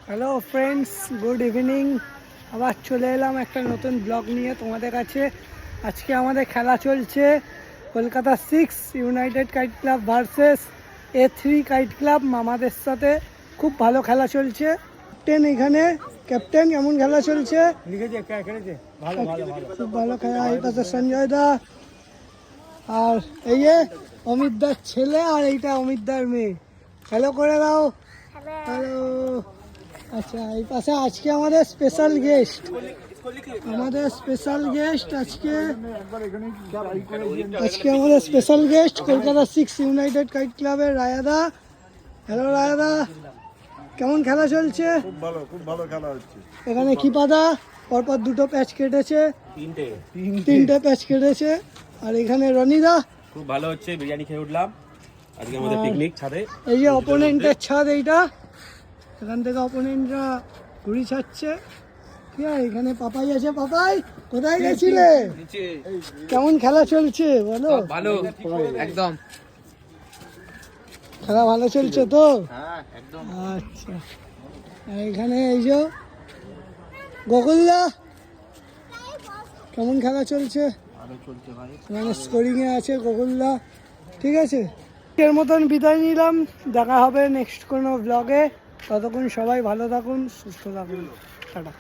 Hello friends, good evening. আবার চলে এলাম একটা নতুন ব্লগ নিয়ে তোমাদের কাছে। আজকে আমাদের খেলা চলছে Kolkata 6 United kite club versus A3 kite club মামাদের সাথে। খুব ভালো খেলা চলছে। ক্যাপ্টেন এখানে, ক্যাপ্টেন কেমন খেলা চলছে? খুব ভালো খেলা। এই পাশে সঞ্জয় দা, আর এই যে অমিত দার ছেলে, আর এইটা অমিত দার মেয়ে। হ্যালো করে দাও। হ্যালো। আচ্ছা, এই পাশে আজকে আমাদের স্পেশাল গেস্ট আজকে আমাদের special guest Kolkata 6 United kite ক্লাবের রায়াদা। হ্যালো রায়াদা, কেমন খেলা চলছে? খুব ভালো খেলা হচ্ছে। এখানে কি পাতা পরপর দুটো প্যাচ কেটেছে, তিনটে প্যাচ কেটেছে। আর এখানে রনিদা, খুব ভালো হচ্ছে, বিরিয়ানি খেয়ে উঠলাম। আজকে আমাদের পিকনিক ছাদে। এই যে অপোনেন্টের ছাদ, এইটা এখান থেকে অপোনেন্টরা ঘুরি ছাড়ছে। কি আর এখানে পাপাই আছে। পাপাই কোথায় গেছিলে? কেমন খেলা চলছে বলো? ভালো, একদম খেলা ভালো চলছে তো? হ্যাঁ একদম। আচ্ছা, আর এখানে এই যে গোকুলদা, কেমন খেলা চলছে? মানে স্কোরিংয়ে আছে গোকুলদা। ঠিক আছে, এর মতন বিদায় নিলাম। দেখা হবে নেক্সট কোনো ব্লগে। ততক্ষণ সবাই ভালো থাকুন, সুস্থ থাকুন। টাটা।